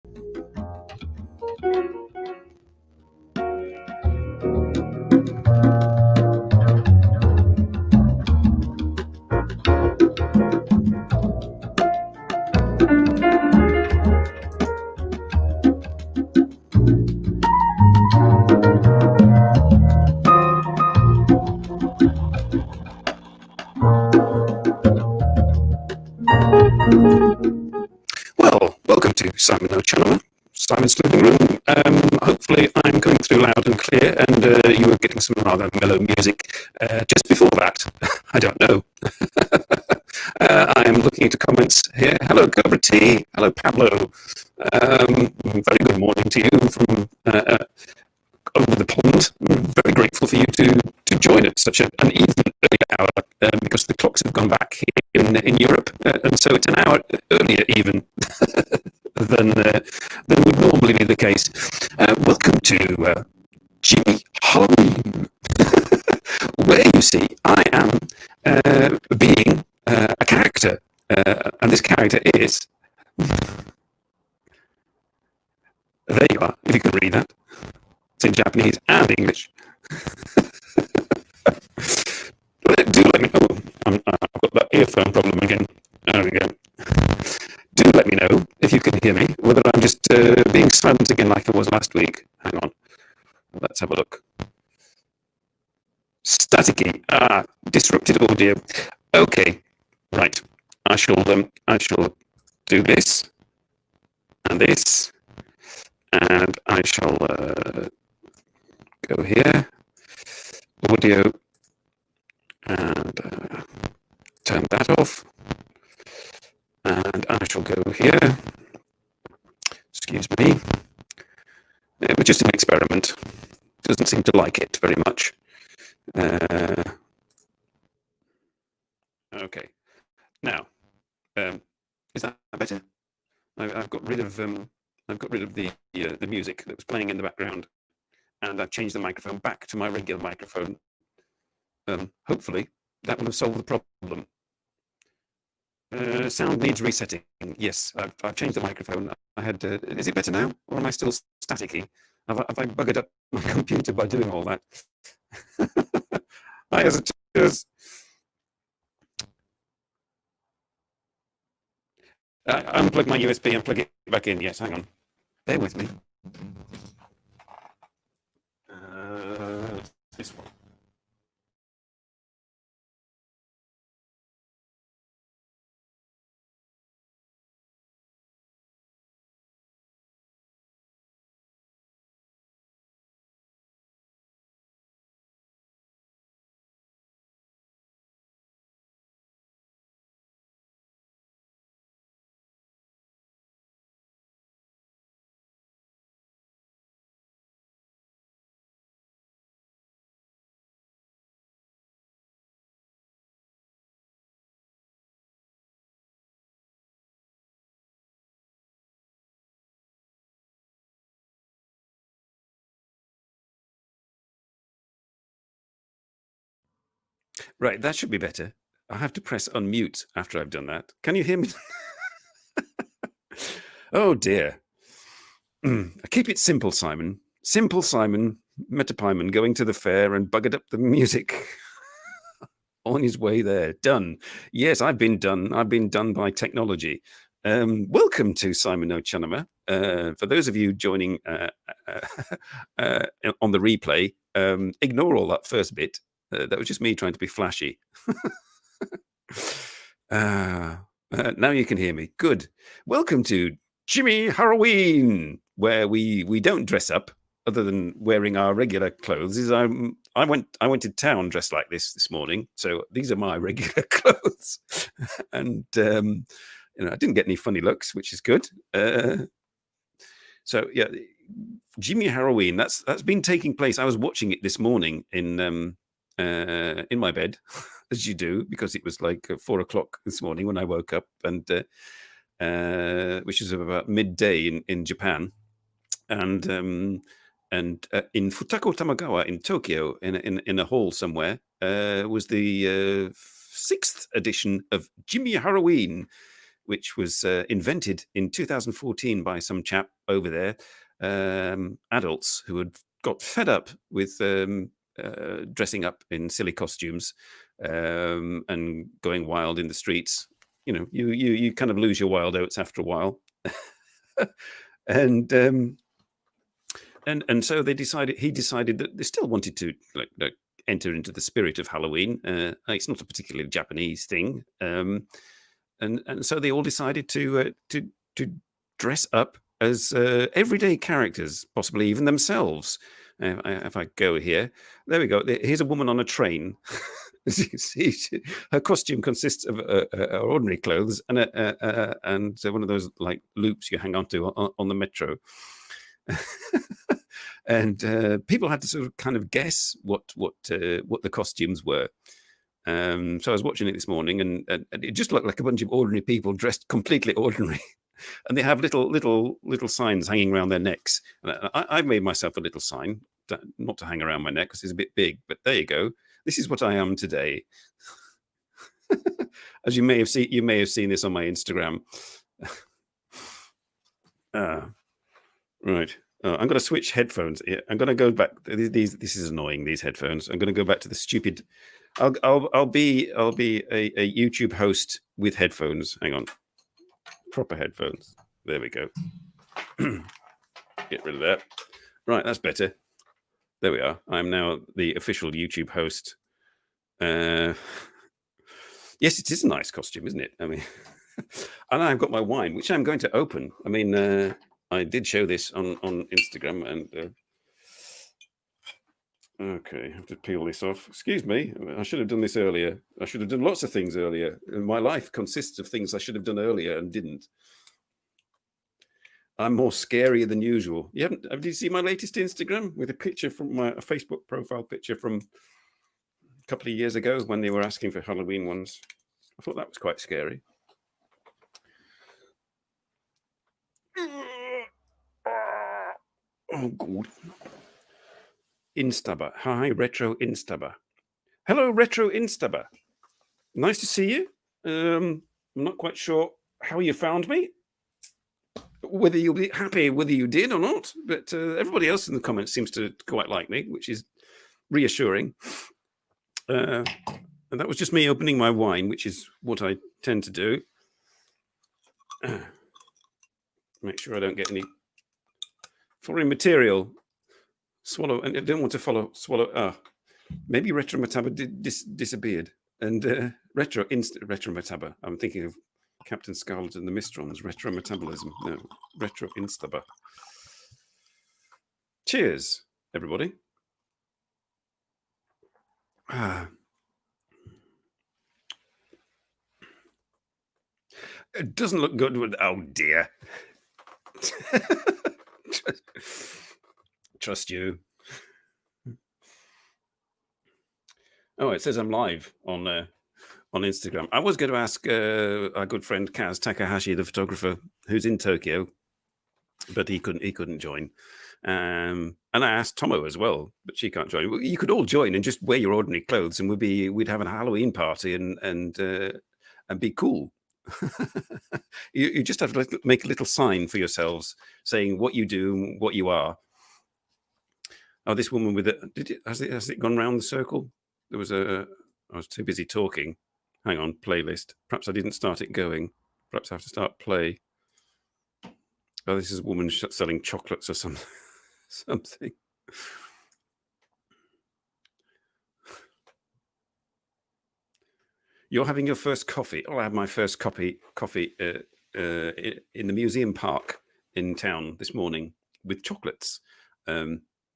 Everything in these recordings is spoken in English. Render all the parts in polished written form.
Well, welcome to Simon NoChaNoMa, Simon's Livingroom. Hopefully I'm coming through loud and clear, and you were getting some rather mellow music just before that. I don't know. I am looking into comments here. Hello, Cobra T. Hello, Pablo. Very good morning to you from over the pond. I'm very grateful for you to join at such an even earlier hour because the clocks have gone back here in Europe, and so it's an hour earlier even than would normally be the case. Welcome to Jimi Halloween, where you see I am being a character, and this character is. There you are, if you can read that. It's in Japanese and English. Do let me know. I've got that earphone problem again. There we go. Do let me know if you can hear me, whether I'm just being silent again like I was last week. Hang on. Let's have a look. Staticky. Disrupted audio. Okay. Right. I shall do this and this, and I shall go here, audio, and turn that off, and I shall go here. Excuse me. It was just an experiment. Doesn't seem to like it very much. Okay. Now, is that better? I've got rid of the music that was playing in the background, and I've changed the microphone back to my regular microphone. Hopefully, that will have solved the problem. Sound needs resetting. Yes, I've changed the microphone. I had. Is it better now, or am I still staticky? Have I buggered up my computer by doing all that? Hi, cheers. Unplug my USB and plug it back in. Yes, hang on. Bear with me. This one. Right, that should be better. I have to press unmute after I've done that. Can you hear me? Oh dear. Keep it simple, Simon. Simple Simon Metapimon going to the fair and buggered up the music. On his way there. Done. Yes, I've been done. I've been done by technology. Welcome to Simon NoChaNoMa. For those of you joining on the replay, ignore all that first bit. That was just me trying to be flashy. Now you can hear me. Good. Welcome to Jimi Halloween, where we don't dress up other than wearing our regular clothes. I went to town dressed like this morning, so these are my regular clothes, and I didn't get any funny looks, which is good. So yeah, Jimi Halloween. That's been taking place. I was watching it this morning in my bed, as you do, because it was like 4 o'clock this morning when I woke up, and which is about midday in Japan, and in Futako Tamagawa in Tokyo, in a hall somewhere, was the 6th edition of Jimi Halloween, which was invented in 2014 by some chap over there, adults who had got fed up with dressing up in silly costumes and going wild in the streets. You know, you kind of lose your wild oats after a while. And so he decided that they still wanted to like enter into the spirit of Halloween. It's not a particularly Japanese thing, and so they all decided to dress up as everyday characters, possibly even themselves. If I go here, there we go. Here's a woman on a train. As you see, her costume consists of ordinary clothes and one of those like loops you hang onto on the metro. And people had to sort of kind of guess what the costumes were. So I was watching it this morning, and it just looked like a bunch of ordinary people dressed completely ordinary, and they have little signs hanging around their necks. I made myself a little sign, not to hang around my neck because it's a bit big, but there you go. This is what I am today. As you may have seen this on my Instagram. Right. I'm going to switch headphones. I'm going to go back. This is annoying. These headphones. I'm going to go back to the stupid. I'll be a YouTube host with headphones. Hang on. Proper headphones. There we go. Get rid of that. Right, that's better. There we are. I'm now the official YouTube host. Yes, it is a nice costume, isn't it? I mean, and I've got my wine, which I'm going to open. I mean, I did show this on Instagram, and okay, I have to peel this off. Excuse me, I should have done this earlier. I should have done lots of things earlier. My life consists of things I should have done earlier and didn't. I'm more scarier than usual. Did you see my latest Instagram with a picture from a Facebook profile picture from a couple of years ago when they were asking for Halloween ones? I thought that was quite scary. Oh, God. Instabber. Hi, Retro Instabber. Hello, Retro Instabber. Nice to see you. I'm not quite sure how you found me, whether you'll be happy whether you did or not, but everybody else in the comments seems to quite like me, which is reassuring. And that was just me opening my wine, which is what I tend to do. Make sure I don't get any foreign material. Swallow, and I don't want to swallow. Maybe Retro Mataba disappeared. And Retro Mataba. I'm thinking of Captain Scarlet and the Mistrons. Retro Metabolism. No, Retro Instaba. Cheers, everybody. It doesn't look good with. Oh dear. Trust you. Oh, it says I'm live on Instagram. I was going to ask our good friend Kaz Takahashi, the photographer, who's in Tokyo, but he couldn't join. And I asked Tomo as well, but she can't join. You could all join and just wear your ordinary clothes, and we'd have a Halloween party and be cool. You just have to make a little sign for yourselves saying what you do, what you are. Oh, this woman with it. Has it gone round the circle? I was too busy talking. Hang on, playlist. Perhaps I didn't start it going. Perhaps I have to start play. Oh, this is a woman selling chocolates or something. You're having your first coffee. Oh, I had my first coffee in the museum park in town this morning with chocolates.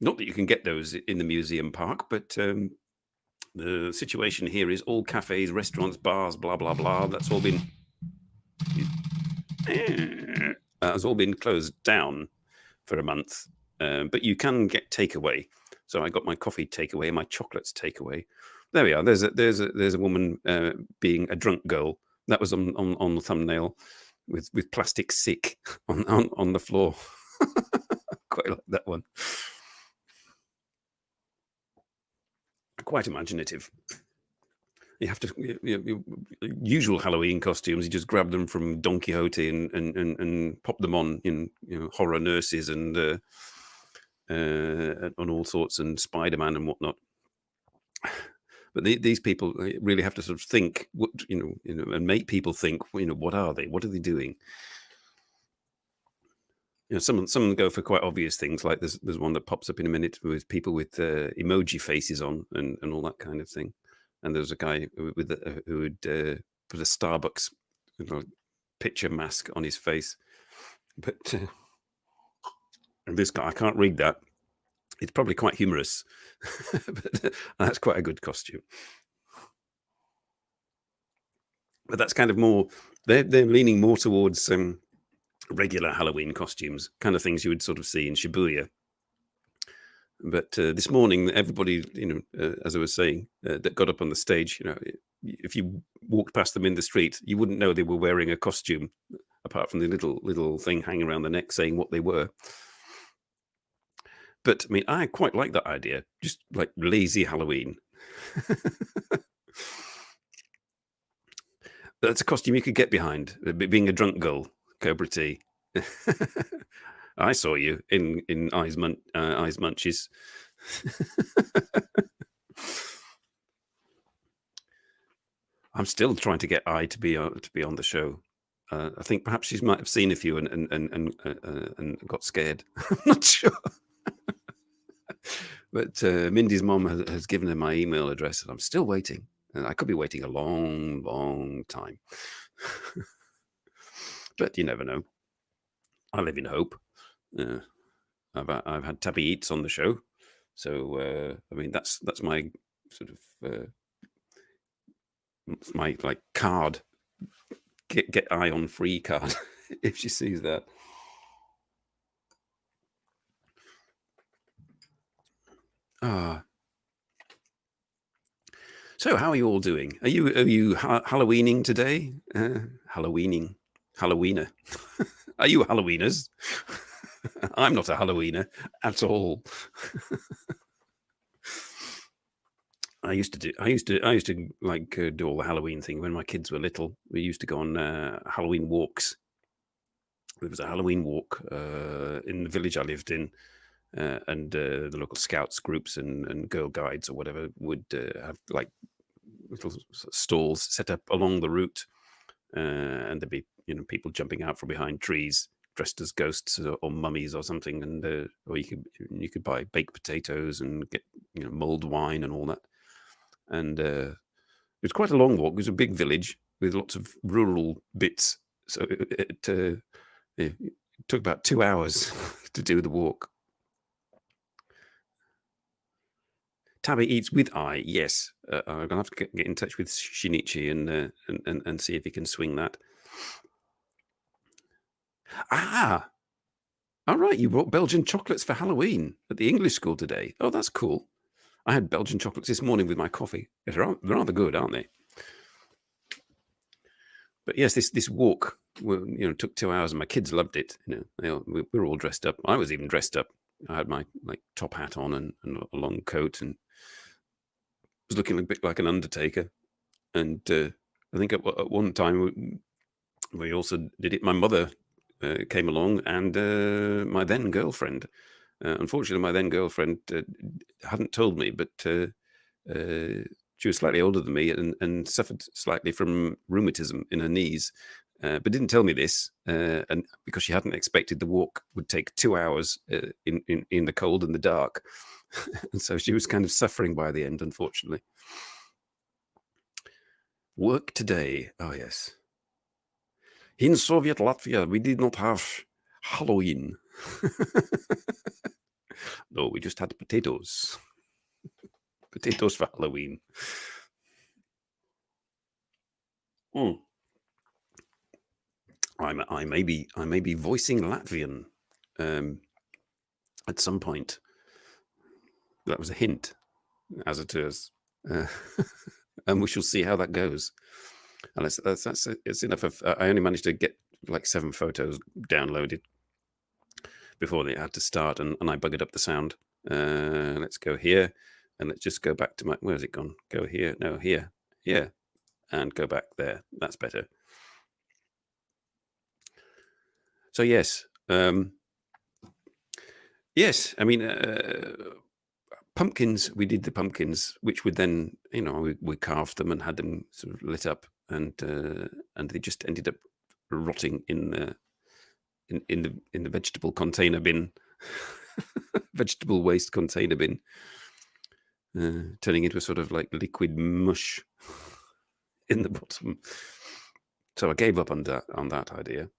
Not that you can get those in the museum park, but the situation here is all cafes, restaurants, bars, blah, blah, blah. That's all been closed down for a month. But you can get takeaway. So I got my coffee takeaway, my chocolates takeaway. There we are. There's a woman being a drunk girl. That was on the thumbnail with plastic sick on the floor. Quite like that one. Quite imaginative. You have to usual Halloween costumes. You just grab them from Don Quixote and pop them on in horror nurses and all sorts, and Spider-Man and whatnot. But these people really have to sort of think, what and make people think. What are they? What are they doing? Some go for quite obvious things, like there's one that pops up in a minute with people with emoji faces on and all that kind of thing. And there's a guy who would put a Starbucks picture mask on his face. But this guy, I can't read that. It's probably quite humorous, but that's quite a good costume. But that's kind of more. They're leaning more towards regular Halloween costumes, kind of things you would sort of see in Shibuya. But this morning, everybody, as I was saying, that got up on the stage, if you walked past them in the street, you wouldn't know they were wearing a costume, apart from the little thing hanging around the neck saying what they were. But I mean, I quite like that idea, just like lazy Halloween. That's a costume you could get behind, being a drunk girl, Cobra T. I saw you in Eyes Munchies. I'm still trying to get I to be on the show. I think perhaps she might have seen a few and got scared. I'm not sure. But Mindy's mom has given her my email address, and I'm still waiting. And I could be waiting a long, long time. But you never know. I live in hope. I've had Tabby Eats on the show, so I mean that's my sort of my like card. Get eye on free card if she sees that. So how are you all doing? Are you Halloweening today? Halloweener. Are you Halloweeners? I'm not a Halloweener at all. I used to like do all the Halloween thing when my kids were little. We used to go on Halloween walks. There was a Halloween walk in the village I lived in, and the local scouts groups and Girl Guides or whatever would have like little stalls set up along the route, and there'd be people jumping out from behind trees dressed as ghosts or mummies or something, and or you could buy baked potatoes and get mulled wine and all that. And it was quite a long walk. It was a big village with lots of rural bits, so it took about 2 hours to do the walk. Tabby Eats with I, yes. I'm gonna have to get in touch with Shinichi and see if he can swing that. All right, you brought Belgian chocolates for Halloween at the English school today. Oh, that's cool. I had Belgian chocolates this morning with my coffee. They're rather good, aren't they? But yes, this walk, took 2 hours, and my kids loved it. We were all dressed up. I was even dressed up. I had my top hat on and a long coat, and was looking a bit like an undertaker. And I think at one time we also did it. My mother came along, and my then girlfriend. Unfortunately, my then girlfriend hadn't told me, but she was slightly older than me and suffered slightly from rheumatism in her knees, but didn't tell me this, and because she hadn't expected the walk would take 2 hours in the cold and the dark. And so she was kind of suffering by the end, unfortunately. Work today. Oh, yes. In Soviet Latvia, we did not have Halloween. No, we just had potatoes. Potatoes for Halloween. I may be voicing Latvian at some point. That was a hint, as it is, and we shall see how that goes. And it's enough of. I only managed to get like 7 photos downloaded before they had to start, and I buggered up the sound. Let's go here, and let's just go back to my. Where's it gone? Go here. No, here. Yeah, and go back there. That's better. So yes, yes. I mean, pumpkins. We did the pumpkins, which would then, we carved them and had them sort of lit up, and they just ended up rotting in the vegetable container bin, vegetable waste container bin, turning into a sort of like liquid mush in the bottom. So I gave up on that idea.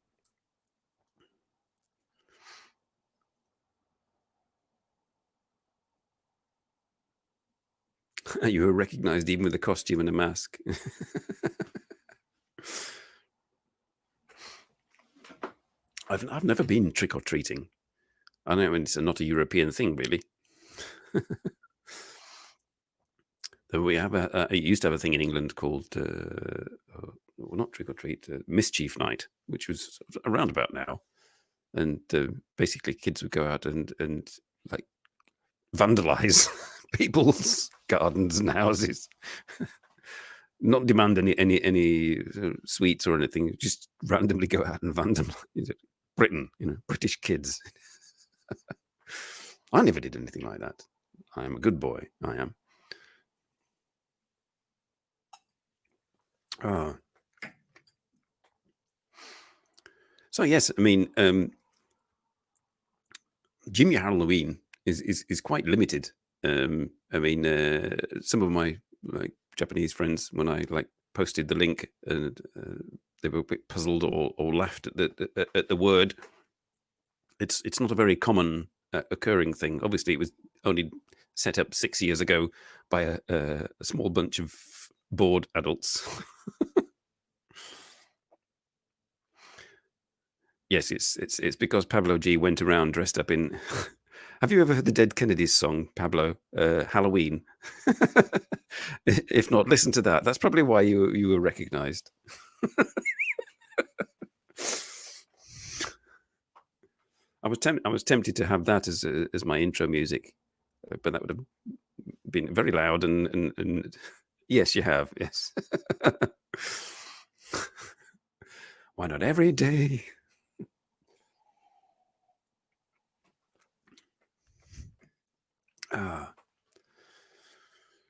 You were recognised even with a costume and a mask. I've never been trick or treating. I know it's not a European thing, really. We have it used to have a thing in England called, well, not trick or treat, mischief night, which was around about now, and basically kids would go out and like vandalize people's gardens and houses, not demand any sweets or anything, just randomly go out and vandalize Britain, British kids. I never did anything like that. I am a good boy. I am. So yes, I mean, Jimi Halloween is quite limited. I mean, some of my Japanese friends, when I posted the link, and they were a bit puzzled or laughed at the word. It's not a very common occurring thing. Obviously, it was only set up 6 years ago by a small bunch of bored adults. Yes, it's because Pablo G went around dressed up in. Have you ever heard the Dead Kennedys song, Pablo? Halloween. If not, listen to that. That's probably why you were recognised. I was tempted to have that as my intro music, but that would have been very loud and yes, you have. Yes. Why not every day?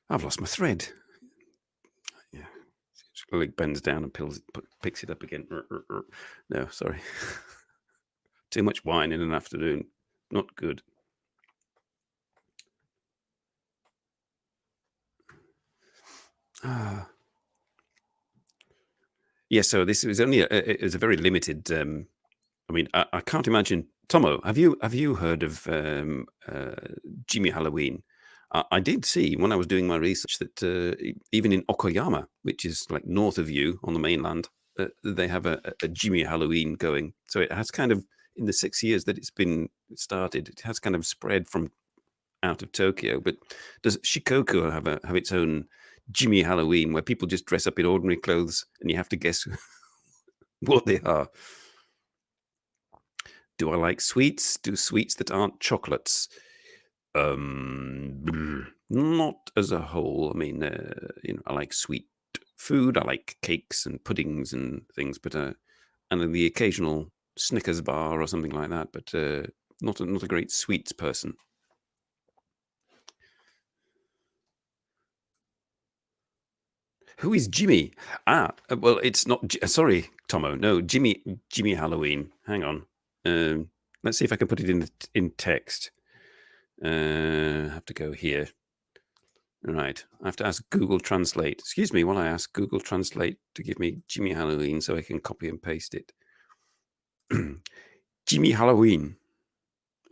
I've lost my thread. Yeah. Like bends down and picks it up again. No, sorry. Too much wine in an afternoon. Not good. Yeah, so this was only it was a very limited. I mean, I can't imagine. Tomo, have you heard of Jimi Halloween? I did see when I was doing my research that even in Okoyama, which is like north of you on the mainland, they have a Jimi Halloween going. So it has kind of, in the 6 years that it's been started, it has kind of spread from out of Tokyo. But does Shikoku have its own Jimi Halloween, where people just dress up in ordinary clothes and you have to guess what they are? Do I like sweets? Do sweets that aren't chocolates? Not as a whole. I mean, I like sweet food. I like cakes and puddings and things, but and then the occasional Snickers bar or something like that. But not a great sweets person. Who is Jimmy? Well, it's not. Sorry, Tomo. No, Jimi Halloween. Hang on. Let's see if I can put it in text. I have to go here. Right. I have to ask Google Translate. Excuse me while I ask Google Translate to give me Jimi Halloween so I can copy and paste it. Jimi Halloween.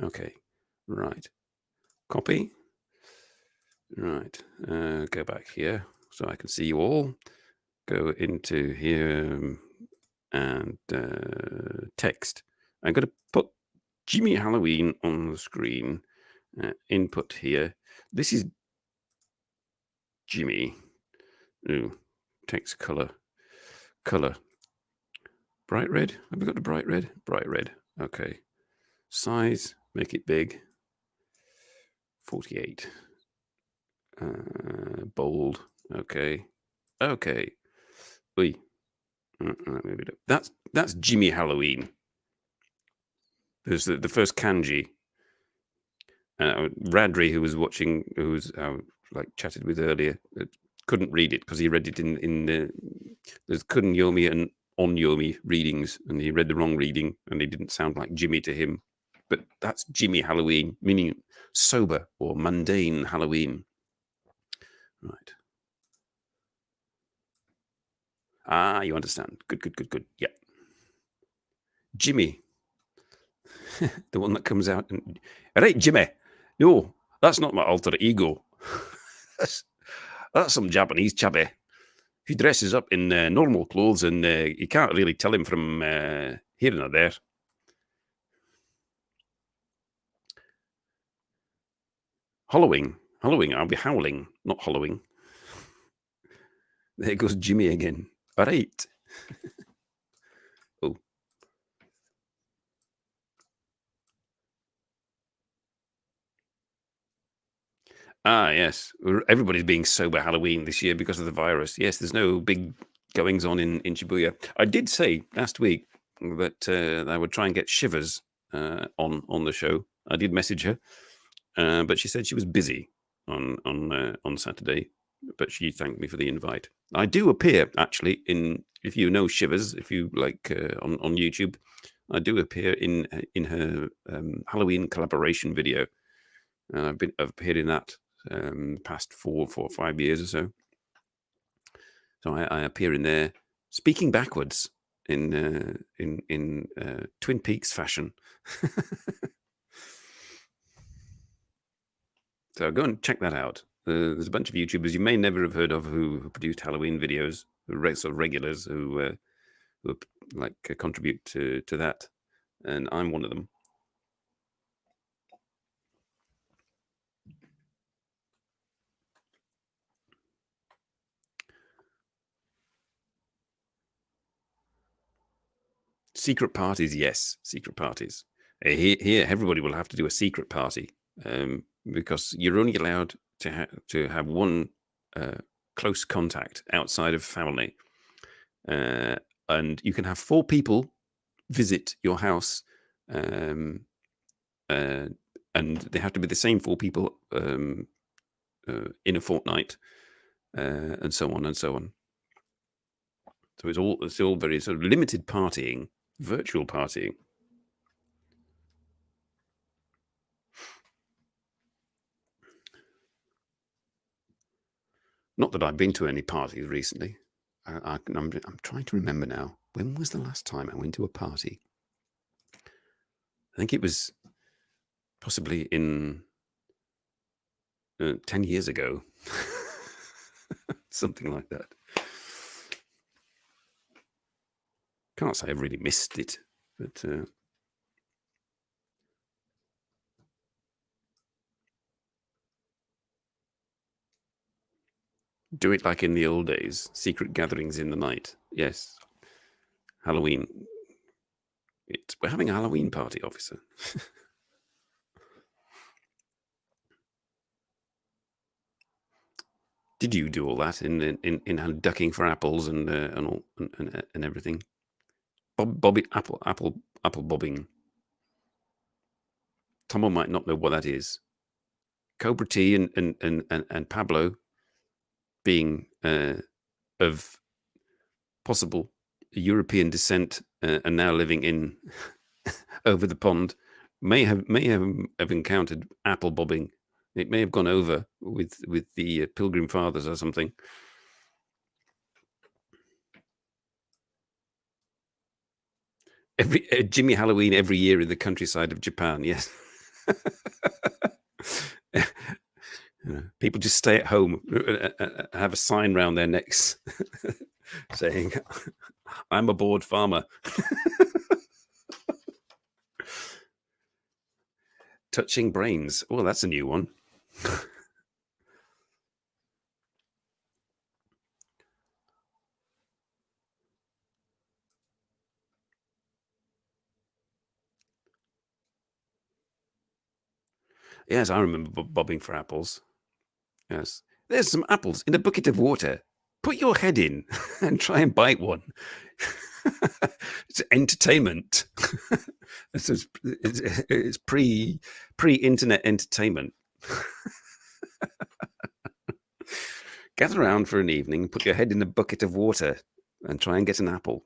Okay. Right. Copy. Right. Go back here so I can see you all. Go into here and text. I'm going to put Jimi Halloween on the screen. Input here. This is Jimmy. Ooh, text color. Bright red. Have we got the bright red? Bright red. Okay. Size. Make it big. 48. Bold. Okay. Okay. Oi. Maybe that's Jimi Halloween. There's the first kanji. Radri, who was watching, who was like chatted with earlier, couldn't read it because he read it in there's kunyomi and onyomi readings, and he read the wrong reading, and it didn't sound like Jimmy to him. But that's Jimi Halloween, meaning sober or mundane Halloween. Right. Ah, you understand. Good. Yeah. Jimmy, the one that comes out and, right, Jimmy. No, that's not my alter ego. that's some Japanese chappy. He dresses up in normal clothes, and you can't really tell him from here and there. Halloween. I'll be howling, not hollowing. There goes Jimmy again. All right. Oh. Ah, yes. Everybody's being sober Halloween this year because of the virus. Yes, there's no big goings on in Shibuya. I did say last week that I would try and get Shivers on the show. I did message her, but she said she was busy on Saturday. But she thanked me for the invite. I do appear actually in, if you know Shivers, if you like on YouTube, I do appear in her Halloween collaboration video. I've appeared in that past 4 or 5 years or so. So I appear in there, speaking backwards in Twin Peaks fashion. So go and check that out. There's a bunch of YouTubers you may never have heard of who produced Halloween videos, sort of regulars who like contribute to that, and I'm one of them. Secret parties, yes, secret parties. Here, everybody will have to do a secret party because you're only allowed to have one close contact outside of family, and you can have 4 people visit your house, and they have to be the same 4 people in a fortnight, and so on and so on. So it's all very sort of limited partying, virtual partying. Not that I've been to any parties recently. I'm trying to remember now. When was the last time I went to a party? I think it was possibly in 10 years ago. Something like that. Can't say I've really missed it, but do it like in the old days. Secret gatherings in the night. Yes. Halloween. We're having a Halloween party, officer. Did you do all that in ducking for apples and everything? Bobby apple bobbing. Tomo might not know what that is. Cobra T and Pablo being of possible European descent and now living in over the pond may have encountered apple bobbing. It may have gone over with the Pilgrim Fathers or something. Every Jimi Halloween every year in the countryside of Japan. Yes. People just stay at home, have a sign round their necks saying, "I'm a bored farmer." Touching brains. Oh, that's a new one. Yes, I remember bobbing for apples. Yes. There's some apples in a bucket of water. Put your head in and try and bite one. It's entertainment. It's pre-internet entertainment. Gather around for an evening, put your head in a bucket of water, and try and get an apple.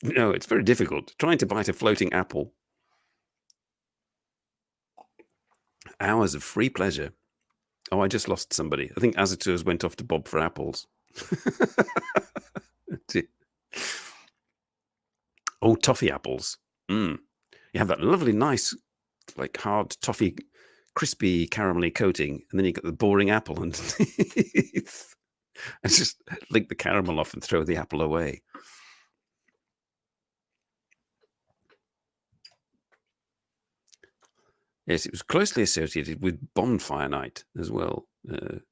No, it's very difficult. Trying to bite a floating apple. Hours of free pleasure. Oh, I just lost somebody. I think Azatours went off to bob for apples. Oh, toffee apples. You have that lovely, nice, like hard toffee, crispy, caramelly coating, and then you get the boring apple underneath. And just lick the caramel off and throw the apple away. Yes, it was closely associated with Bonfire Night as well. But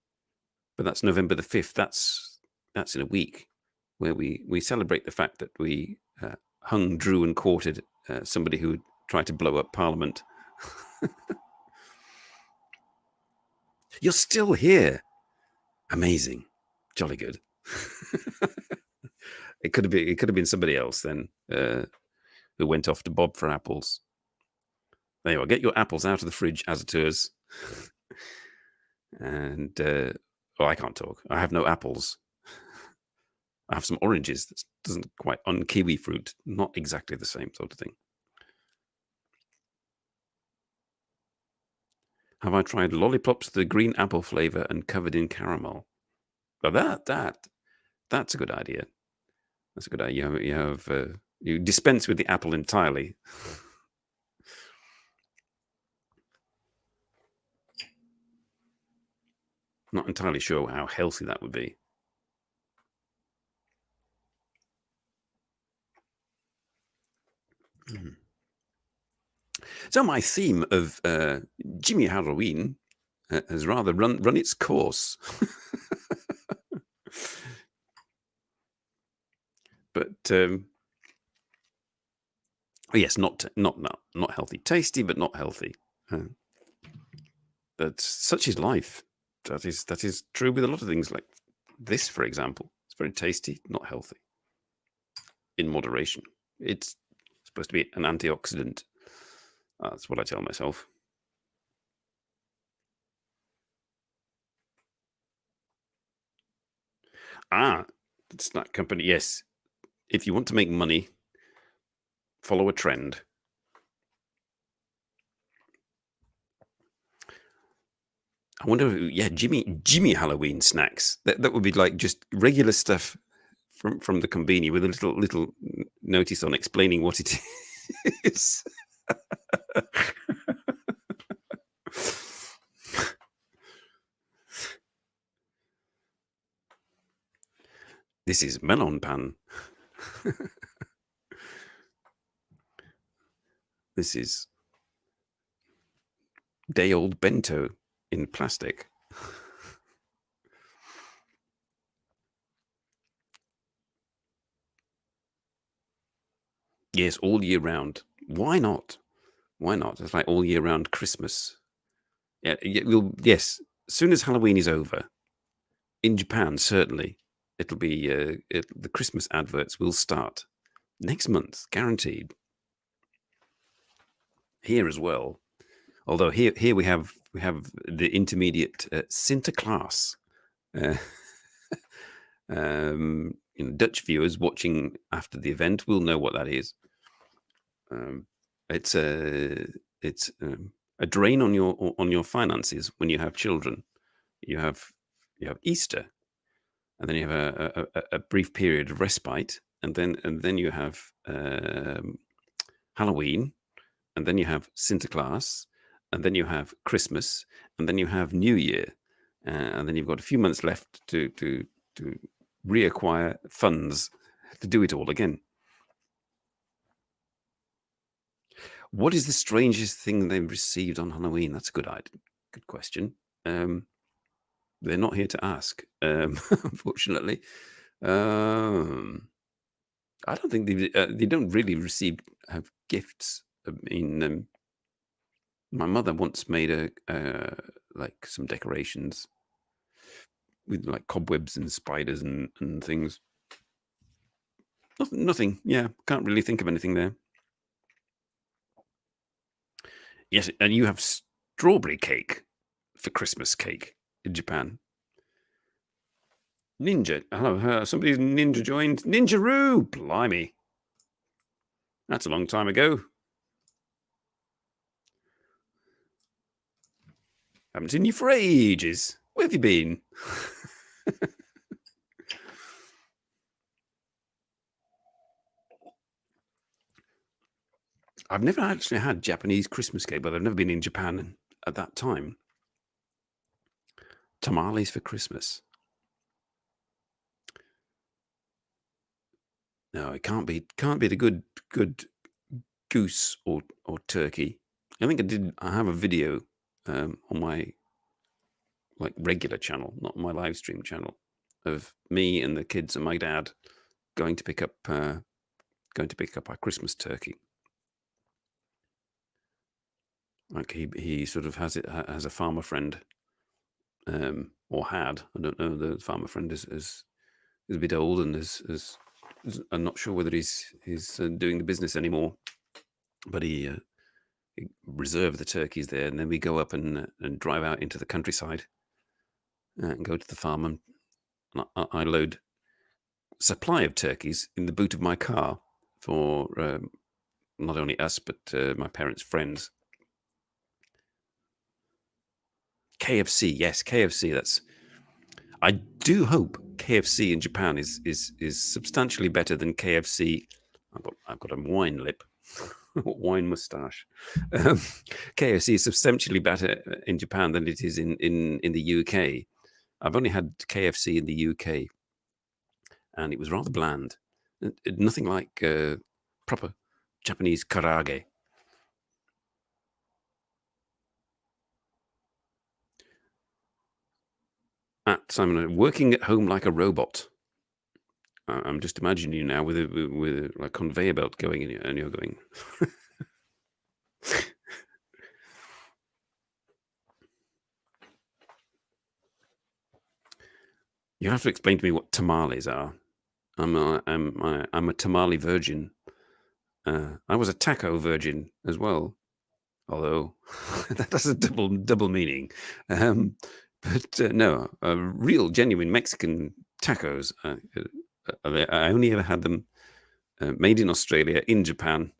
that's November the 5th. That's in a week, where we celebrate the fact that we hung, drew, and quartered somebody who tried to blow up Parliament. You're still here. Amazing. Jolly good. It could have been somebody else then who went off to bob for apples. There you are. Get your apples out of the fridge, Azatours. And I can't talk. I have no apples. I have some oranges. That doesn't quite on kiwi fruit. Not exactly the same sort of thing. Have I tried lollipops with the green apple flavor and covered in caramel? Well, that's a good idea. That's a good idea. You dispense with the apple entirely. Not entirely sure how healthy that would be. So my theme of Jimi Halloween has rather run its course. But yes, not healthy. Tasty, but not healthy. But such is life. That is true with a lot of things, like this, for example. It's very tasty, not healthy. In moderation. It's supposed to be an antioxidant. That's what I tell myself. Snack company. Yes. If you want to make money, follow a trend. I wonder, Jimi Halloween snacks. That would be like just regular stuff from the convenience with a little notice on explaining what it is. This is melon pan. This is day-old bento in plastic. Yes, all year round. Why not? Why not? It's like all year round Christmas. Yeah, yes. As soon as Halloween is over, in Japan, certainly, it'll be the Christmas adverts will start next month, guaranteed. Here as well, although here we have the intermediate Sinterklaas. Dutch viewers watching after the event will know what that is. It's a drain on your finances when you have children. You have Easter, and then you have a brief period of respite, and then you have Halloween, and then you have Sinterklaas, and then you have Christmas, and then you have New Year, and then you've got a few months left to reacquire funds to do it all again. What is the strangest thing they've received on Halloween? That's a good question. They're not here to ask, unfortunately. I don't think they don't really have gifts. I mean, my mother once made like some decorations, with like cobwebs and spiders and things. Nothing. Yeah, can't really think of anything there. Yes, and you have strawberry cake for Christmas cake in Japan. Ninja. Hello, somebody's ninja joined. Ninjaroo! Blimey. That's a long time ago. Haven't seen you for ages. Where have you been? I've never actually had Japanese Christmas cake, but I've never been in Japan at that time. Tamales for Christmas. No, it can't be the good goose or turkey. I think I have a video on my like regular channel, not my live stream channel, of me and the kids and my dad going to pick up our Christmas turkey. Like he sort of has a farmer friend, or had. I don't know. The farmer friend is a bit old and is I'm not sure whether he's doing the business anymore. But he reserved the turkeys there, and then we go up and drive out into the countryside and go to the farm, and I load supply of turkeys in the boot of my car for not only us but my parents' friends. KFC, yes, KFC. I do hope KFC in Japan is substantially better than KFC. I've got a wine lip, wine moustache. KFC is substantially better in Japan than it is in the UK. I've only had KFC in the UK, and it was rather bland. Nothing like proper Japanese karaage. At Simon, working at home like a robot. I'm just imagining you now with a like conveyor belt going in, and you're going. You have to explain to me what tamales are. I'm a tamale virgin. I was a taco virgin as well, although that has a double meaning. But no, real genuine Mexican tacos. I only ever had them made in Australia, in Japan,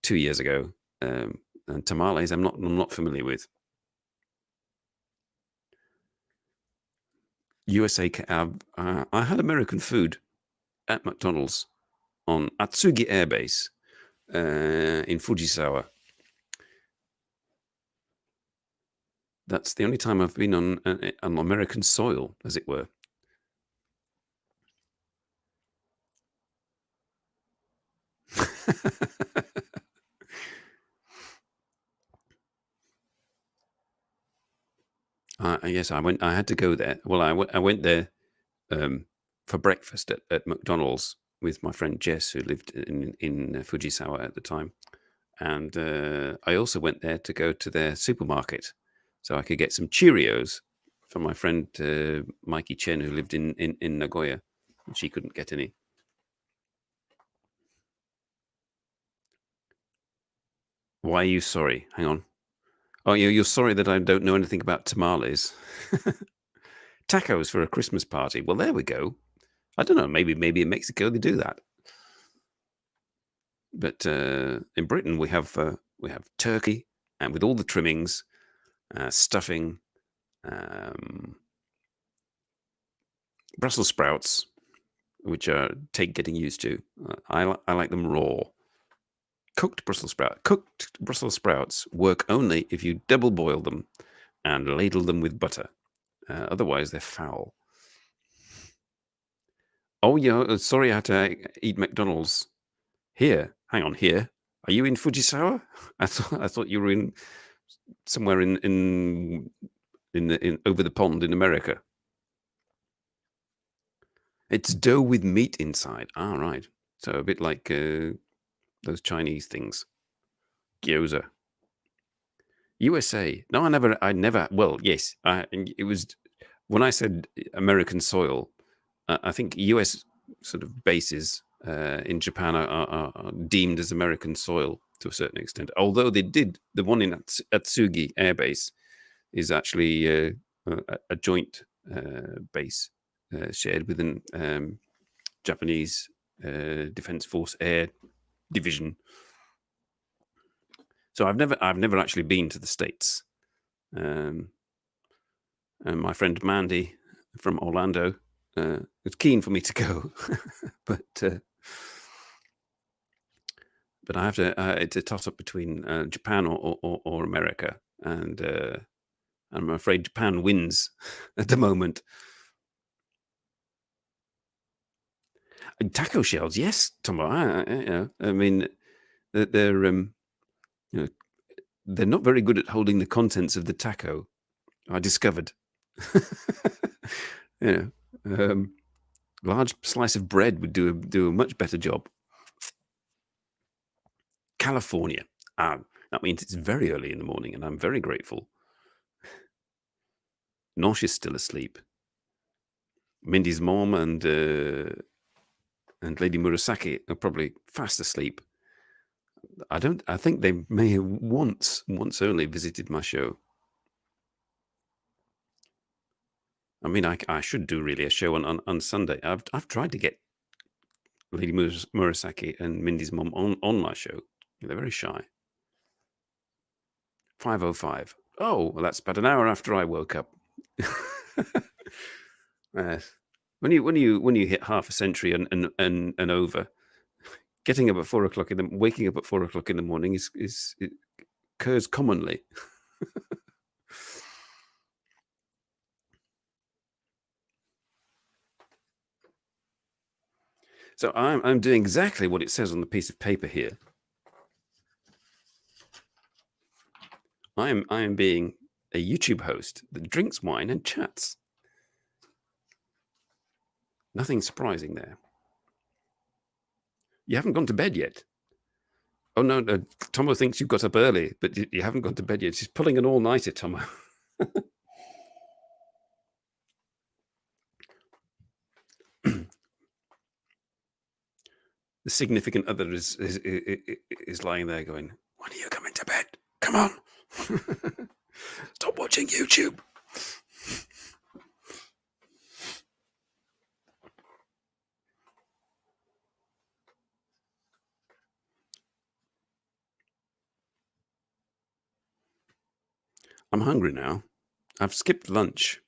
2 years ago. And tamales, I'm not familiar with. USA. I had American food at McDonald's on Atsugi Air Base in Fujisawa. That's the only time I've been on American soil, as it were. Yes, I had to go there. Well, I went there for breakfast at McDonald's with my friend Jess, who lived in Fujisawa at the time. And I also went there to go to their supermarket so I could get some Cheerios from my friend Mikey Chen, who lived in Nagoya. And she couldn't get any. Why are you sorry? Hang on. Oh, you're sorry that I don't know anything about tamales. Tacos for a Christmas party. Well, there we go. I don't know. Maybe in Mexico they do that. But in Britain we have turkey, and with all the trimmings, stuffing, Brussels sprouts, which take getting used to. I like them raw. Cooked Brussels sprouts work only if you double boil them and ladle them with butter. Otherwise, they're foul. Oh, yeah. Sorry, I had to eat McDonald's here. Hang on, here. Are you in Fujisawa? I thought you were in somewhere in over the pond in America. It's dough with meat inside. Ah, right. So a bit like those Chinese things. Gyoza. USA. No, I never. Well, yes. It was when I said American soil, I think US sort of bases in Japan are deemed as American soil to a certain extent. Although the one in Atsugi Air Base is actually a joint base shared with an Japanese Defense Force Air Division. So I've never actually been to the States. And my friend Mandy from Orlando was keen for me to go, but I have to. It's a toss up between Japan or America, and I'm afraid Japan wins at the moment. Taco shells, yes, Tomo. I mean, they're they're not very good at holding the contents of the taco. I discovered. Large slice of bread would do a much better job. California. That means it's very early in the morning, and I'm very grateful. Nosh is still asleep. Mindy's mom and Lady Murasaki are probably fast asleep. I think they may have once only visited my show. I mean, I should do really a show on Sunday. I've tried to get Lady Murasaki and Mindy's mom on my show. They're very shy. 5:05. Oh, well, that's about an hour after I woke up. When you hit half a century and over, getting up at 4 o'clock waking up at 4 o'clock in the morning it occurs commonly. So I'm doing exactly what it says on the piece of paper here. I am being a YouTube host that drinks wine and chats. Nothing surprising there. You haven't gone to bed yet. Oh no, Tomo thinks you got up early, but you haven't gone to bed yet. She's pulling an all-nighter, Tomo. The significant other is lying there going, "When are you coming to bed? Come on, stop watching YouTube." I'm hungry now. I've skipped lunch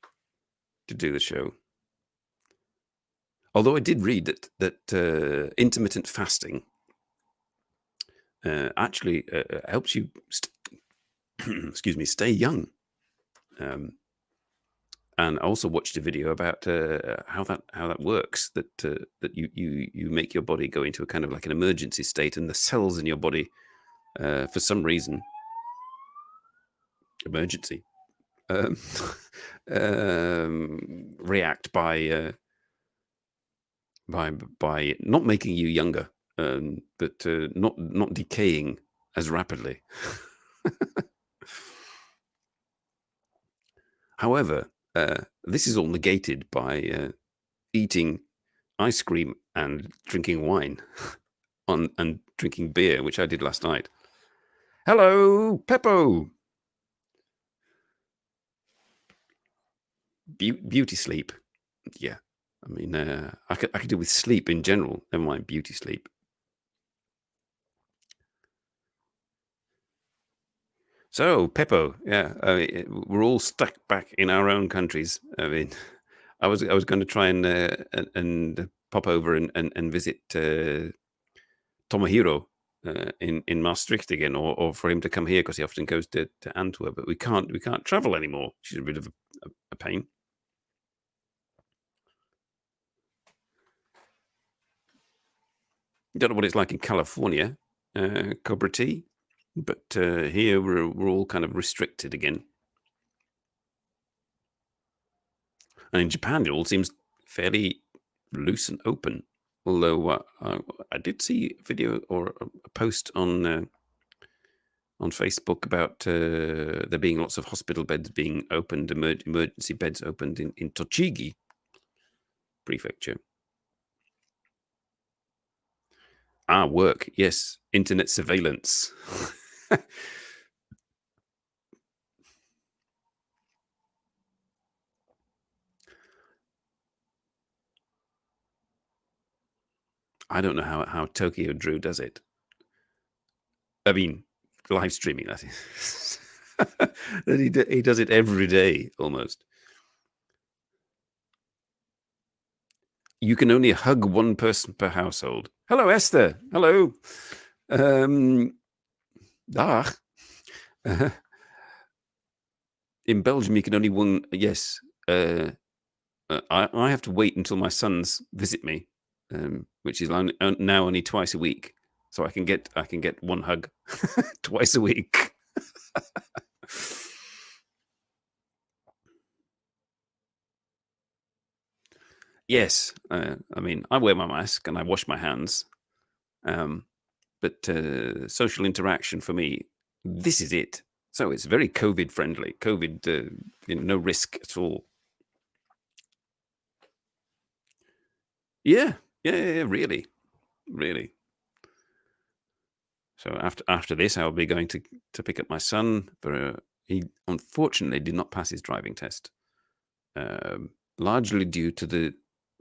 to do the show. Although I did read that intermittent fasting actually helps you, stay young. And I also watched a video about how that works. That you make your body go into a kind of like an emergency state, and the cells in your body, for some reason, react by not making you younger, but not decaying as rapidly. However, this is all negated by eating ice cream and drinking wine and drinking beer, which I did last night. Hello, Peppo. Beauty sleep. Yeah. I mean, I could do with sleep in general, never mind beauty sleep. So, Peppo, yeah, we're all stuck back in our own countries. I mean, I was going to try and pop over and visit Tomohiro in Maastricht again, or for him to come here because he often goes to Antwerp, but we can't travel anymore, which is a bit of a pain. Don't know what it's like in California, Cobra Tea, but here we're all kind of restricted again. And in Japan, it all seems fairly loose and open. Although I did see a video or a post on on Facebook about there being lots of hospital beds being opened, emergency beds opened in Tochigi Prefecture. Work, yes. Internet surveillance. I don't know how Tokyo Drew does it. I mean, live streaming, that is. He does it every day, almost. You can only hug one person per household. Hello, Esther. Hello. Dag. In Belgium, you can only one. Yes. I have to wait until my sons visit me, which is now only twice a week. So I can get one hug twice a week. Yes, I mean, I wear my mask and I wash my hands, but social interaction for me, this is it. So it's very COVID friendly. COVID, no risk at all. Yeah, really, really. So after this, I'll be going to pick up my son. He unfortunately did not pass his driving test, largely due to the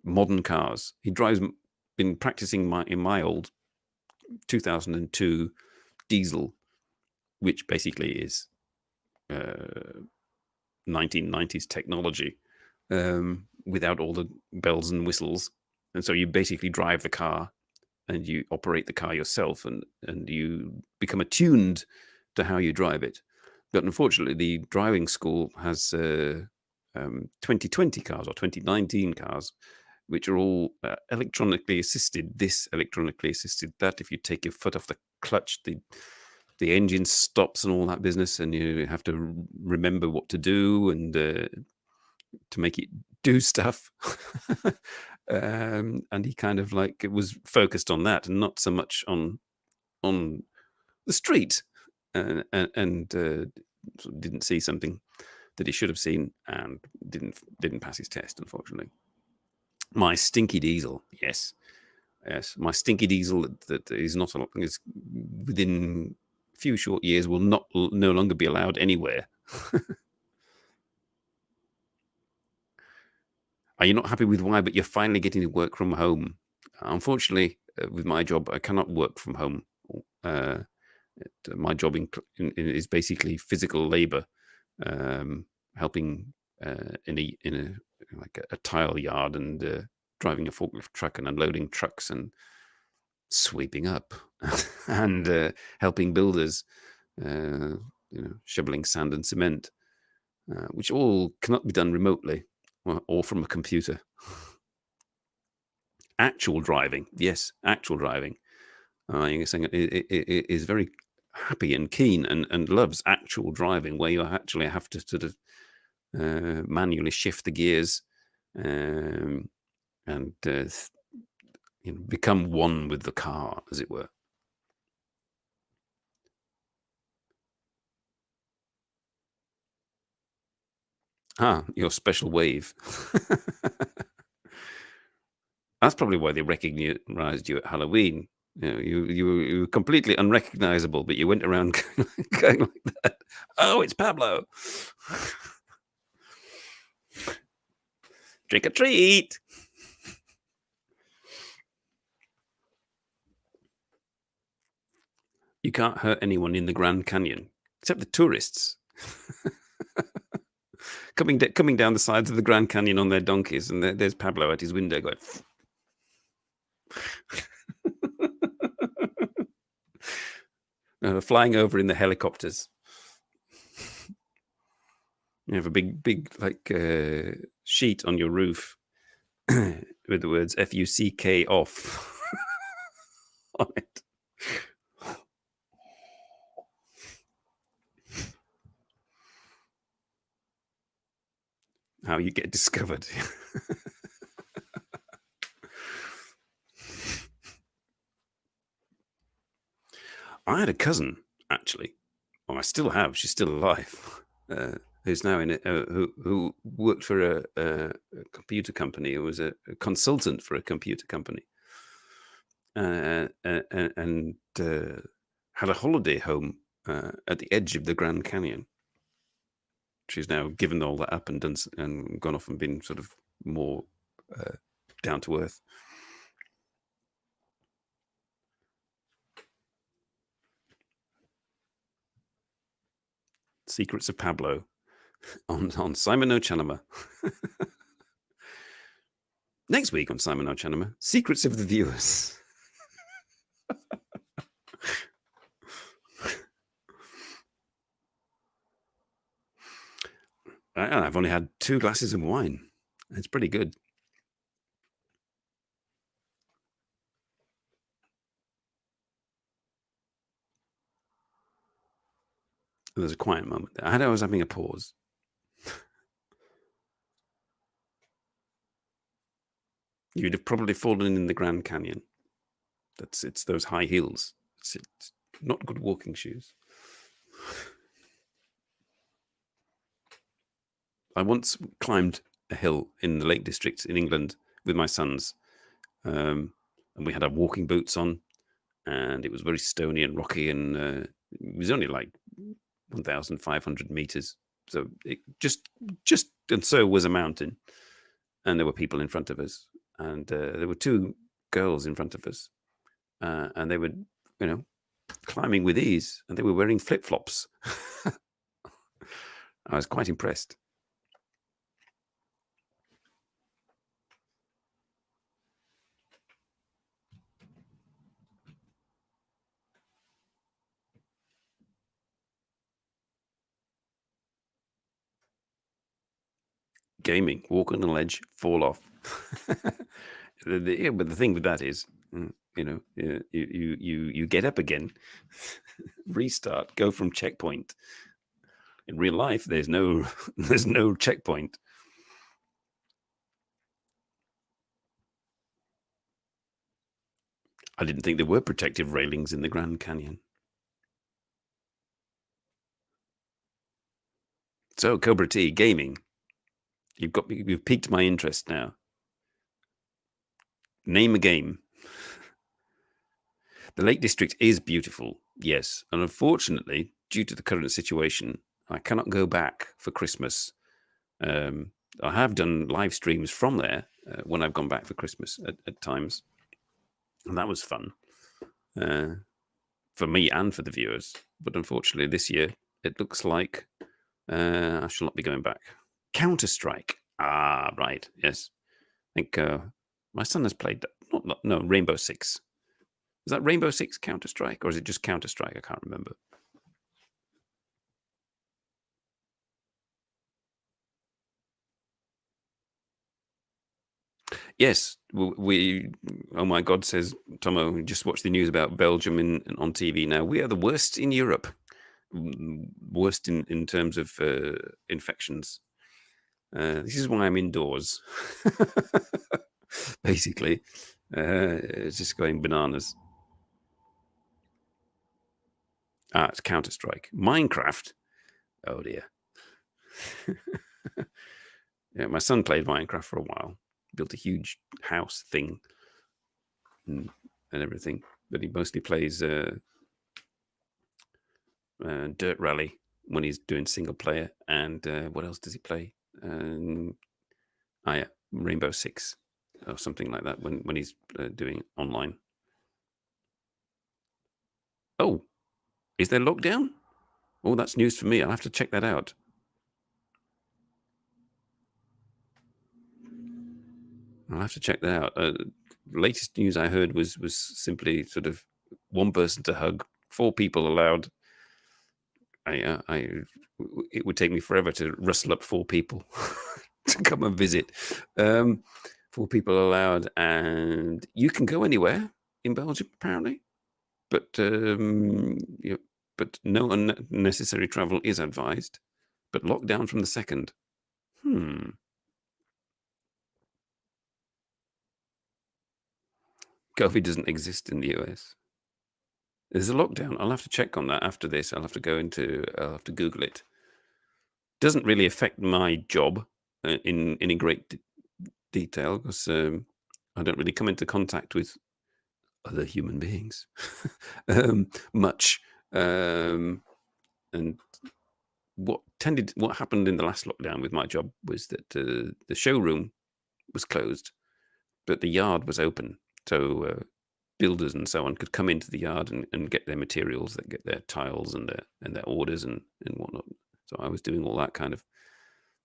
modern cars. He been practicing in my old 2002 diesel, which basically is 1990s technology, without all the bells and whistles. And so you basically drive the car and you operate the car yourself, and you become attuned to how you drive it. But unfortunately, the driving school has 2020 cars or 2019 cars, which are all electronically assisted. This electronically assisted, that. If you take your foot off the clutch, the engine stops and all that business, and you have to remember what to do and to make it do stuff. And he kind of like was focused on that and not so much on the street, and didn't see something that he should have seen, and didn't pass his test, unfortunately. My stinky diesel, yes, my stinky diesel that is not is within a few short years will no longer be allowed anywhere. Are you not happy with why? But you're finally getting to work from home. Unfortunately, with my job, I cannot work from home. My job is basically physical labor, helping in a like a tile yard, and driving a forklift truck and unloading trucks and sweeping up, and helping builders, shoveling sand and cement, which all cannot be done remotely or from a computer. Actual driving, yes, actual driving. You're saying it is very happy and keen and loves actual driving, where you actually have to sort of manually shift the gears, and become one with the car, as it were. Your special wave. That's probably why they recognized you at Halloween. You were completely unrecognizable, but you went around going like that. Oh, it's Pablo. Trick or treat. You can't hurt anyone in the Grand Canyon, except the tourists. coming down the sides of the Grand Canyon on their donkeys, and there's Pablo at his window going... flying over in the helicopters. You have a big like sheet on your roof with the words FUCK off on it. How you get discovered. I had a cousin, actually, I still have. She's still alive. Who's now in it? Who worked for a computer company? Who was a consultant for a computer company, and had a holiday home at the edge of the Grand Canyon. She's now given all that up and done and gone off and been sort of more down to earth. Secrets of Pablo on Simon NoChaNoMa. Next week on Simon NoChaNoMa, Secrets of the Viewers. I've only had 2 glasses of wine. It's pretty good. There was a quiet moment there. I was having a pause. You'd have probably fallen in the Grand Canyon. It's those high heels. It's not good walking shoes. I once climbed a hill in the Lake District in England with my sons, and we had our walking boots on, and it was very stony and rocky, and it was only like 1,500 meters. So it just and so was a mountain, and there were people in front of us, and there were 2 girls in front of us, and they were, climbing with ease, and they were wearing flip-flops. I was quite impressed. Gaming, walk on a ledge, fall off. But the thing with that is, you get up again, restart, go from checkpoint. In real life, there's no checkpoint. I didn't think there were protective railings in the Grand Canyon. So, Cobra T, gaming. You've piqued my interest now. Name a game. The Lake District is beautiful, yes. And unfortunately, due to the current situation, I cannot go back for Christmas. I have done live streams from there when I've gone back for Christmas at times. And that was fun for me and for the viewers. But unfortunately, this year, it looks like I shall not be going back. Counter-Strike. Ah, right. Yes. I think my son has played that. No, Rainbow Six. Is that Rainbow Six Counter-Strike, or is it just Counter-Strike? I can't remember. Yes, we. Oh my God, says Tomo. Just watch the news about Belgium on TV now. We are the worst in Europe. Worst in terms of infections. This is why I'm indoors. Basically, it's just going bananas. It's Counter-Strike. Minecraft. Oh dear. Yeah, my son played Minecraft for a while. Built a huge house thing and everything. But he mostly plays Dirt Rally when he's doing single player. And what else does he play? Yeah, Rainbow Six or something like that when he's doing online. Oh, is there lockdown? Oh, that's news for me. I'll have to check that out. I'll have to check that out. Latest news I heard was simply sort of one person to hug, 4 people allowed. It would take me forever to rustle up 4 people to come and visit. 4 people allowed, and you can go anywhere in Belgium apparently, but but no unnecessary travel is advised. But lockdown from the 2nd. COVID doesn't exist in the US. There's a lockdown. I'll have to check on that after this. I'll have to Google it. Doesn't really affect my job in any great detail because I don't really come into contact with other human beings much. And what happened in the last lockdown with my job was that the showroom was closed, but the yard was open. So builders and so on could come into the yard and get their materials, that get their tiles and their orders and whatnot. So I was doing all that kind of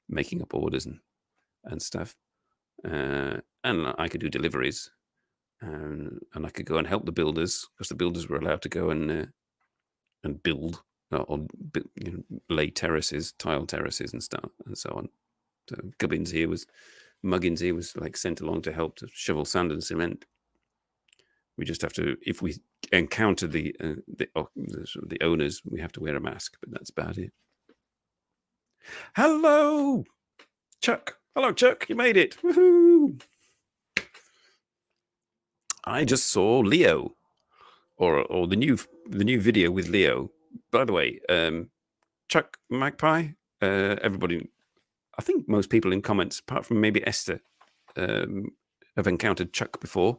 making up orders and stuff. And I could do deliveries, and I could go and help the builders because the builders were allowed to go and build or lay terraces, tile terraces and stuff and so on. So Muggins here was like sent along to help to shovel sand and cement. We just have to, if we encounter the owners, we have to wear a mask, but that's about it. Hello, Chuck. Hello, Chuck. You made it. Woohoo! I just saw Leo, or the new video with Leo. By the way, Chuck Magpie. Everybody, I think most people in comments, apart from maybe Esther, have encountered Chuck before.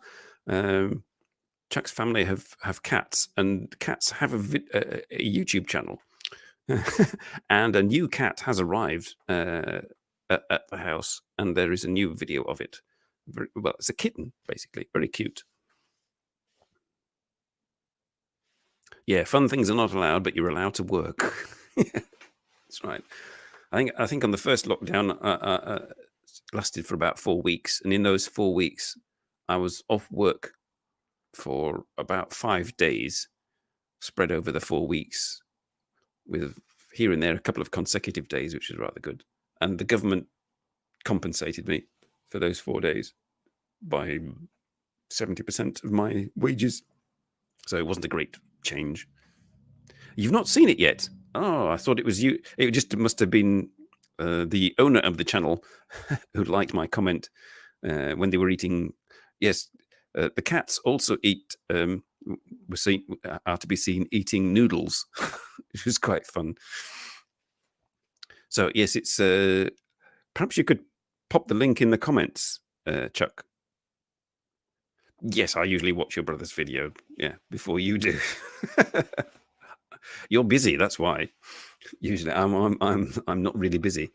Chuck's family have cats, and cats have a YouTube channel, and a new cat has arrived at the house, and there is a new video of it. Well, it's a kitten, basically, very cute. Yeah, fun things are not allowed, but you're allowed to work. That's right. I think on the first lockdown, lasted for about 4 weeks, and in those 4 weeks, I was off work for about 5 days, spread over the 4 weeks, with here and there a couple of consecutive days, which was rather good. And the government compensated me for those 4 days by 70% of my wages. So it wasn't a great change. You've not seen it yet? Oh, I thought it was you. It just must have been the owner of the channel who liked my comment when they were eating. Yes, the cats also eat. Are to be seen eating noodles, which was quite fun. So yes, it's. Perhaps you could pop the link in the comments, Chuck. Yes, I usually watch your brother's video. Yeah, before you do. You're busy, that's why. Usually, I'm not really busy.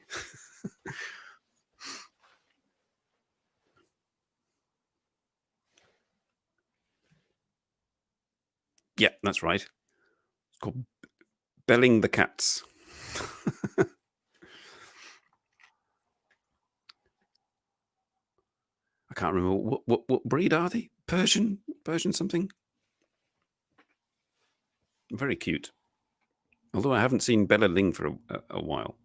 Yeah, that's right. It's called Belling the Cats. I can't remember what breed are they? Persian something. Very cute. Although I haven't seen Bella Ling for a while.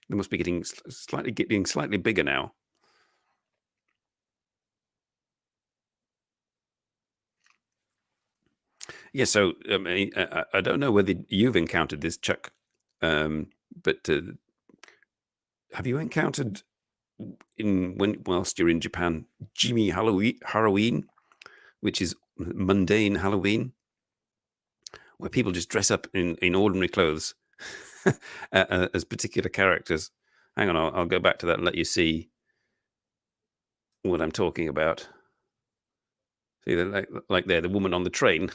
They must be getting slightly bigger now. Yeah, so I don't know whether you've encountered this, Chuck, but have you encountered whilst you're in Japan, Jimi Halloween, which is Mundane Halloween, where people just dress up in ordinary clothes as particular characters? Hang on, I'll go back to that and let you see what I'm talking about. See, they're like they're the woman on the train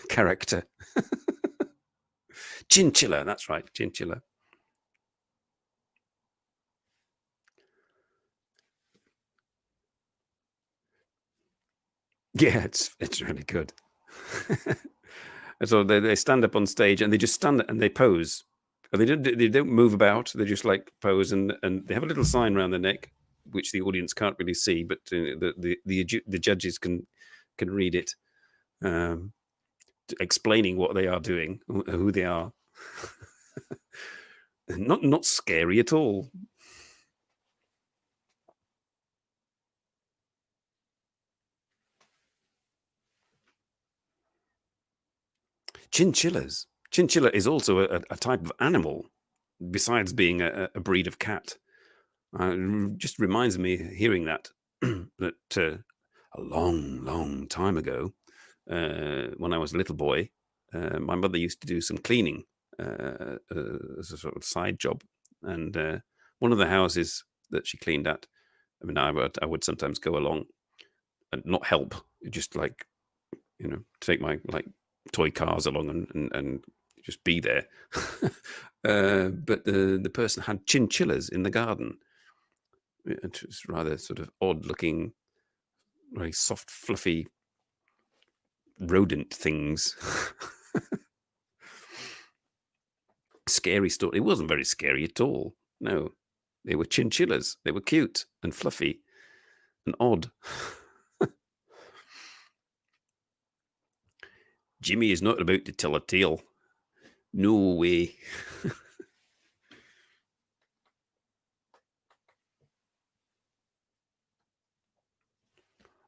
character. Chinchilla, that's right, Chinchilla. Yeah, it's really good. And so they stand up on stage and they just stand and they pose. And they don't move about. They just like pose and they have a little sign around their neck, which the audience can't really see, but the judges can read it, explaining what they are doing, who they are. Not scary at all. Chinchillas. Chinchilla is also a type of animal, besides being a breed of cat. Just reminds me, hearing that, that a long, long time ago, when I was a little boy, my mother used to do some cleaning as a sort of side job. And one of the houses that she cleaned at, I mean, I would sometimes go along and not help, just like, take my like toy cars along and just be there. But the person had chinchillas in the garden. It was rather sort of odd looking, very soft, fluffy rodent things. Scary story. It wasn't very scary at all. No, they were chinchillas. They were cute and fluffy and odd. Jimmy is not about to tell a tale. No way.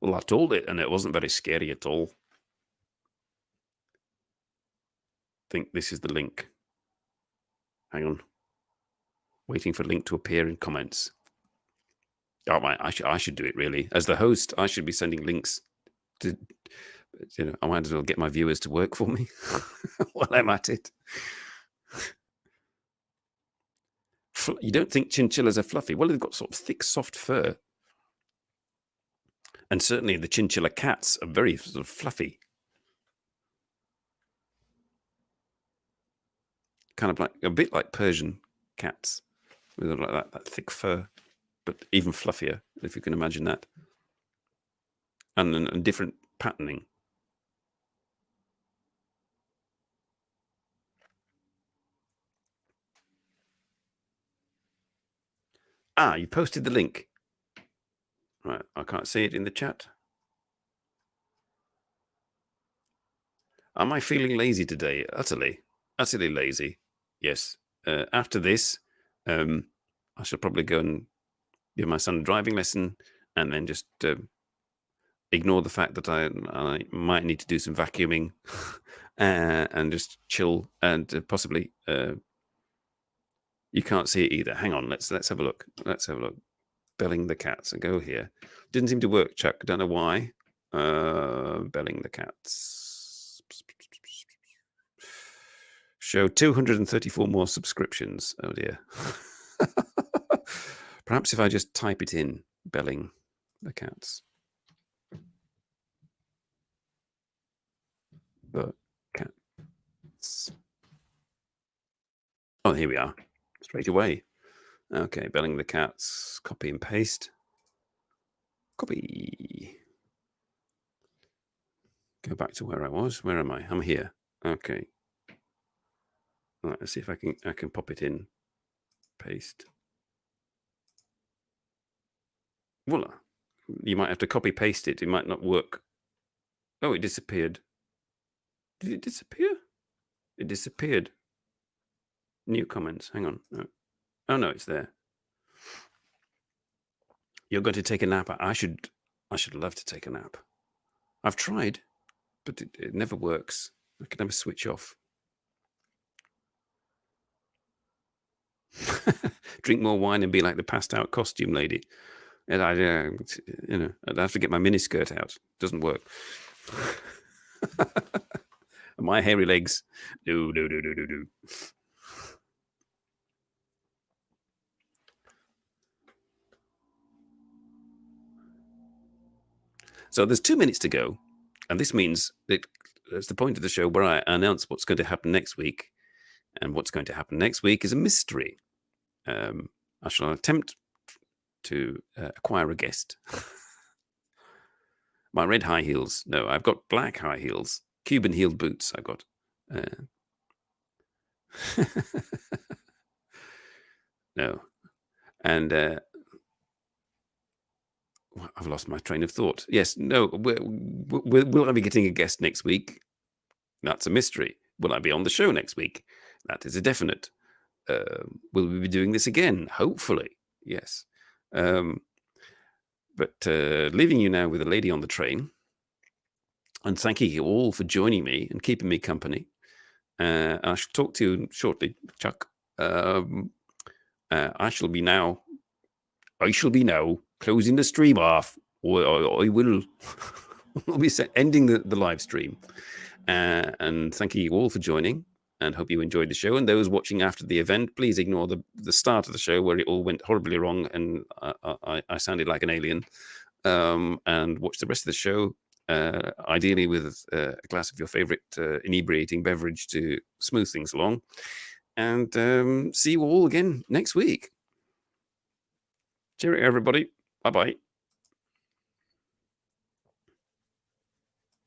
Well, I told it, and it wasn't very scary at all. I think this is the link. Hang on. Waiting for link to appear in comments. Oh, I should do it, really. As the host, I should be sending links to, I might as well get my viewers to work for me while I'm at it. You don't think chinchillas are fluffy? Well, they've got sort of thick, soft fur. And certainly the chinchilla cats are very sort of fluffy. Kind of like, a bit like Persian cats, with like that thick fur, but even fluffier, if you can imagine that. And different patterning. Ah, you posted the link. Right, I can't see it in the chat. Am I feeling lazy today? Utterly lazy. Yes. After this, I shall probably go and give my son a driving lesson, and then just ignore the fact that I might need to do some vacuuming and just chill, and possibly you can't see it either. Hang on, let's have a look. Let's have a look. Belling the cats and go here. Didn't seem to work, Chuck. Don't know why. Belling the cats. Show 234 more subscriptions. Oh dear. Perhaps if I just type it in, belling the cats. The cats. Oh, here we are. Straight away. Okay, belling the cats. Copy and paste. Copy. Go back to where I was. Where am I? I'm here. Okay. All right, let's see if I can pop it in. Paste. Voila. You might have to copy paste it. It might not work. Oh, it disappeared. Did it disappear? It disappeared. New comments. Hang on. No. Oh no, it's there. You're going to take a nap. I should love to take a nap. I've tried, but it never works. I can never switch off. Drink more wine and be like the passed out costume lady. And I'd have to get my miniskirt out. Doesn't work. My hairy legs. No. So there's 2 minutes to go. And this means that it's the point of the show where I announce what's going to happen next week. And what's going to happen next week is a mystery. I shall attempt to acquire a guest. My red high heels. No, I've got black high heels. Cuban heeled boots I've got. No. And I've lost my train of thought. Yes, no. Will I be getting a guest next week? That's a mystery. Will I be on the show next week? That is a definite. Will we be doing this again? Hopefully, yes. But leaving you now with a lady on the train, and thanking you all for joining me and keeping me company. I shall talk to you shortly, Chuck. I shall be now closing the stream off. I will. we'll be ending the live stream. And thank you all for joining, and hope you enjoyed the show. And those watching after the event, please ignore the start of the show where it all went horribly wrong and I sounded like an alien. And watch the rest of the show, ideally with a glass of your favorite inebriating beverage to smooth things along. And see you all again next week. Cheerio, everybody. Bye-bye.